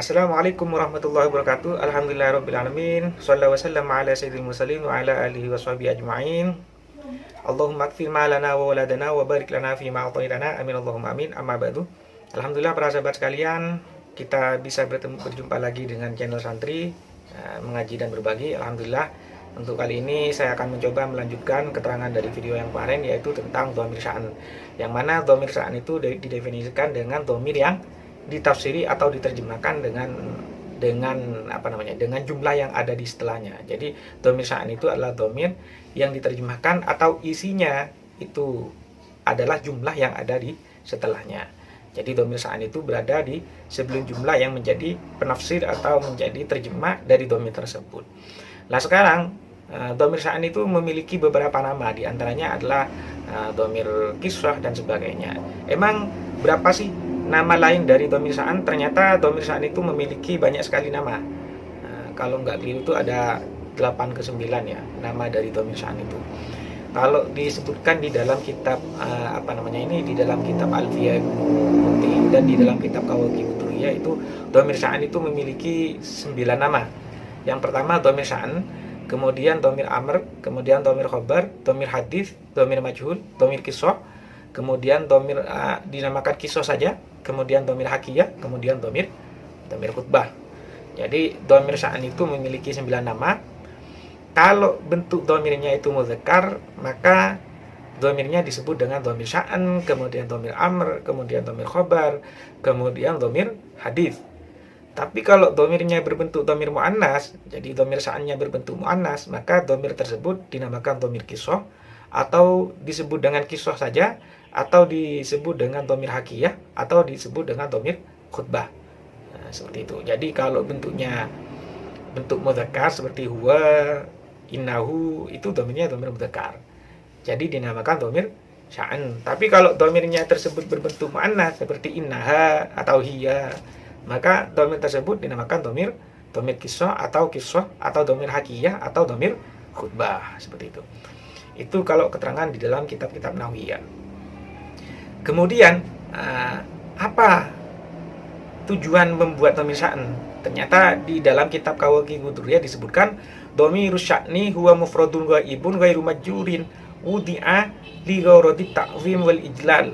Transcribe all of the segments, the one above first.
Assalamualaikum warahmatullahi wabarakatuh. Alhamdulillahirrabbilalamin. Sallallahu wasallam ala sayyidil mursalin wa ala alihi wa sahbihi ajma'in. Allahumma akfir ma lana wa waladana wa barik lana fi ma a'taitana. Amin Allahumma amin. Amma ba'du. Alhamdulillah para sahabat sekalian, kita bisa berjumpa lagi dengan channel Santri mengaji dan berbagi. Alhamdulillah. Untuk kali ini saya akan mencoba melanjutkan keterangan dari video yang kemarin, yaitu tentang dhamir sya'an. Yang mana dhamir sya'an itu didefinisikan dengan dhamir yang ditafsiri atau diterjemahkan dengan jumlah yang ada di setelahnya. Jadi dhamir sya'an itu adalah dhamir yang diterjemahkan atau isinya itu adalah jumlah yang ada di setelahnya. Jadi dhamir sya'an itu berada di sebelum jumlah yang menjadi penafsir atau menjadi terjemah dari dhamir tersebut. Nah sekarang dhamir sya'an itu memiliki beberapa nama, di antaranya adalah dhamir kisrah dan sebagainya. Emang berapa sih nama lain dari dhamir sya'an? Ternyata dhamir sya'an itu memiliki banyak sekali nama. Kalau nggak keliru itu ada 8 ke 9 ya nama dari dhamir sya'an itu. Kalau disebutkan di dalam kitab di dalam kitab Alfiyah Ibnu Muti dan di dalam kitab Kawakib Duriyah itu dhamir sya'an itu memiliki 9 nama. Yang pertama dhamir sya'an, kemudian dhamir amr, kemudian dhamir khobar, dhamir hadis, dhamir majhul, dhamir kisah, kemudian dhamir dinamakan kisah saja, kemudian dhamir hakiyah, kemudian dhamir khutbah. Jadi dhamir sya'an itu memiliki 9 nama. Kalau bentuk dhamirnya itu mudzakkar, maka dhamirnya disebut dengan dhamir sya'an, kemudian dhamir amr, kemudian dhamir khobar, kemudian dhamir hadis. Tapi kalau dhamirnya berbentuk dhamir muannas, jadi dhamir sya'annya berbentuk muannas, maka dhamir tersebut dinamakan dhamir kisah, atau disebut dengan kisah saja, atau disebut dengan dhamir hakiyah, atau disebut dengan dhamir khutbah. Nah, seperti itu. Jadi kalau bentuk mudzakkar seperti huwa, innahu, itu dhamirnya dhamir mudzakkar. Jadi dinamakan dhamir sya'an. Tapi kalau dhamirnya tersebut berbentuk muannas seperti innaha atau hiya, maka dhamir tersebut dinamakan dhamir kisah atau dhamir hakiyah atau dhamir khutbah, seperti itu. Itu kalau keterangan di dalam kitab-kitab nahwiyah. Kemudian apa tujuan membuat dhamir sya'an? Ternyata di dalam kitab Kawakib Duriyah disebutkan dhamirus sya'ni huwa mufradun ghaibun ghairu majjurin wudi'a li ghairati ta'zim wal ijlal.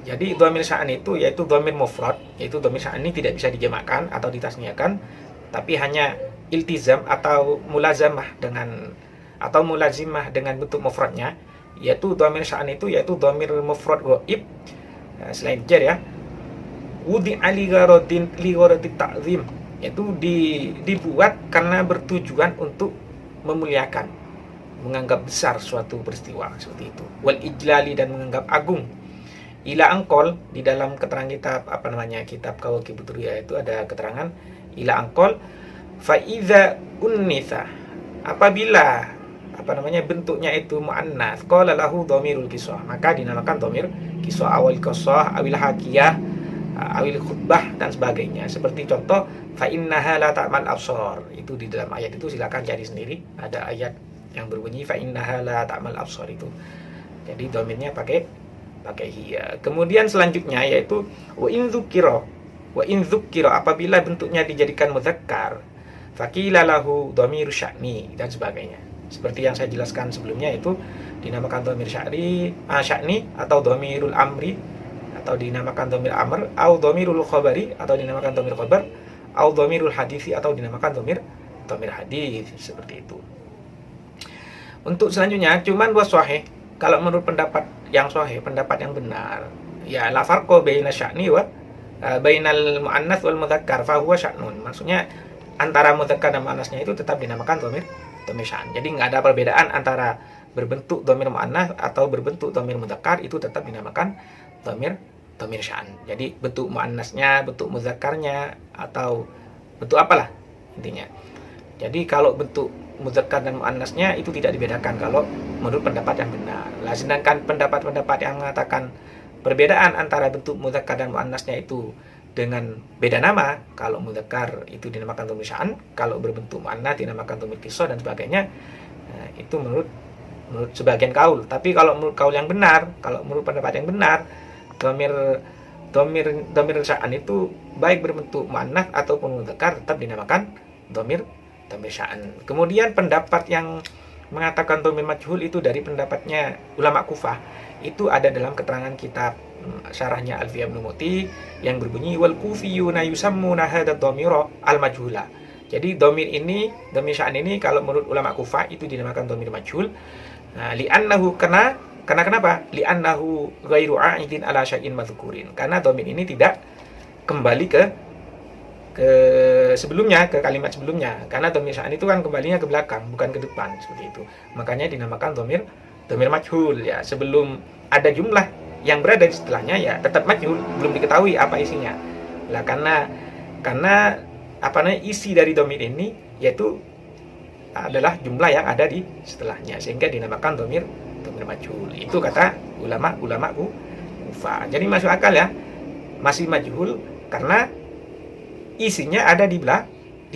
Jadi dhamir sya'an itu yaitu dhamir mufrad, yaitu dhamir sya'an ini tidak bisa dijamakkan atau ditasniakan, tapi hanya iltizam atau mulazimah dengan bentuk mufradnya, yaitu dhamir sya'an itu yaitu dhamir mufrad ghaib selain jar ya. Wudi'a li ghairati ta'zim, yaitu dibuat karena bertujuan untuk memuliakan, menganggap besar suatu peristiwa, seperti itu. Wal ijlali, dan menganggap agung. Ila angkol, di dalam keterangan kitab Kawakib Duriyah itu ada keterangan ila angkol fa iza unnitha, apabila bentuknya itu muannas, qala lahu dhamirul kisah, maka dinamakan dhamir kisah, awal qasah, awil hakiyah, awil khutbah, dan sebagainya. Seperti contoh fa innaha la ta'mal absar, itu di dalam ayat itu silakan cari sendiri, ada ayat yang berbunyi fa innaha la ta'mal absar itu. Jadi dhamirnya pakai hiya. Kemudian selanjutnya yaitu wa in dzukira, apabila bentuknya dijadikan mudzakkar, faqila lahu dhamiru sya'ni, dan sebagainya. Seperti yang saya jelaskan sebelumnya, itu dinamakan dhamir sya'ni atau dhamirul amri, atau dinamakan dhamir amr, atau dhamirul khabari, atau dinamakan dhamir khabar, atau dhamirul hadisi, atau dinamakan dhamir hadis, seperti itu. Untuk selanjutnya cuman buat sahih, kalau menurut pendapat yang sahih, pendapat yang benar, ya la farqa baina sya'ni wa bainal muannas wal mudzakkar fa huwa sya'nun. Maksudnya antara mudzakkar dan muannasnya itu tetap dinamakan dhamir sya'an. Jadi enggak ada perbedaan antara berbentuk dhamir muannas atau berbentuk dhamir mudzakkar, itu tetap dinamakan dhamir sya'an. Jadi bentuk muannasnya, bentuk mudzakkarnya, atau bentuk apalah intinya. Jadi kalau bentuk mudzakkar dan muannasnya itu tidak dibedakan kalau menurut pendapat yang benar. Nah, sedangkan pendapat-pendapat yang mengatakan perbedaan antara bentuk mudzakkar dan muannasnya itu dengan beda nama, kalau mudzakkar itu dinamakan dhamir sya'an, kalau berbentuk muannas dinamakan dhamir kisah, dan sebagainya. Nah, itu menurut sebagian kaul. Tapi kalau menurut kaul yang benar, kalau menurut pendapat yang benar, dhamir domir sya'an itu baik berbentuk muannats ataupun mudzakkar tetap dinamakan domir sya'an. Kemudian pendapat yang mengatakan domir majhul itu dari pendapatnya ulama Kufah, itu ada dalam keterangan kitab syarahnya Alfiyah Ibnu Muti yang berbunyi wal kufiyuna yusammuna hadha dhamira al majhula. Jadi domir sya'an ini kalau menurut ulama Kufah itu dinamakan domir majhul. Nah, li'annahu karena kenapa? Li'annahu ghairu a'idin ala syai'in madzukurin. Karena domir ini tidak kembali ke sebelumnya, ke kalimat sebelumnya. Karena domir sya'an itu kan kembalinya ke belakang, bukan ke depan, seperti itu. Makanya dinamakan domir majhul ya. Sebelum ada jumlah yang berada di setelahnya ya tetap majhul, belum diketahui apa isinya. Lah karena isi dari domir ini yaitu adalah jumlah yang ada di setelahnya, sehingga dinamakan domir majhul. Itu kata ulama Kufah. Jadi masuk akal ya, masih majhul karena isinya ada di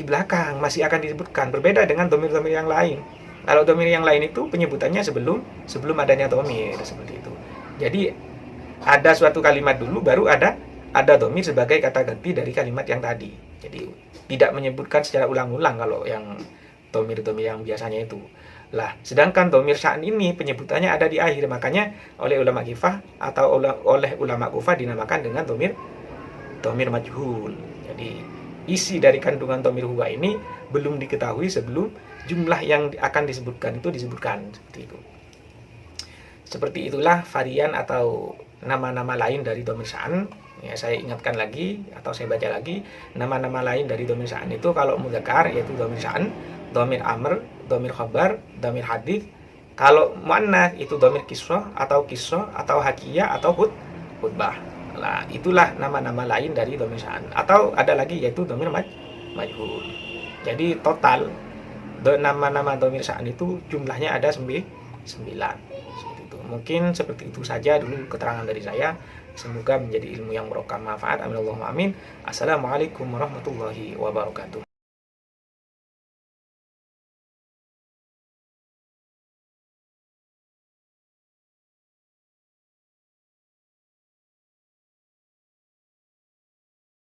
belakang, masih akan disebutkan. Berbeda dengan domir-domir yang lain. Kalau domir yang lain itu penyebutannya sebelum adanya domir, seperti itu. Jadi ada suatu kalimat dulu baru ada domir sebagai kata ganti dari kalimat yang tadi. Jadi tidak menyebutkan secara ulang-ulang kalau yang domir yang biasanya itu. Lah, sedangkan domir sya'an ini penyebutannya ada di akhir, makanya oleh ulama Kufah atau oleh ulama Kufah dinamakan dengan domir majhul. Jadi isi dari kandungan domir huwa ini belum diketahui sebelum jumlah yang akan disebutkan itu disebutkan, seperti itu. Seperti itulah varian atau nama-nama lain dari domir sya'an. Ya, saya ingatkan lagi atau saya baca lagi nama-nama lain dari domir sya'an itu. Kalau mudzakkar yaitu domir sya'an, domir amr, domir khabar, domir hadits. Kalau muannats itu domir kisrah atau hakiyah atau khutbah. Nah, itulah nama-nama lain dari domir sya'an. Atau ada lagi yaitu domir majhul. Jadi total nama-nama domir sya'an itu jumlahnya ada 9. Mungkin seperti itu saja dulu keterangan dari saya. Semoga menjadi ilmu yang barokah, manfaat. Amin Allahumma amin. Assalamualaikum warahmatullahi wabarakatuh.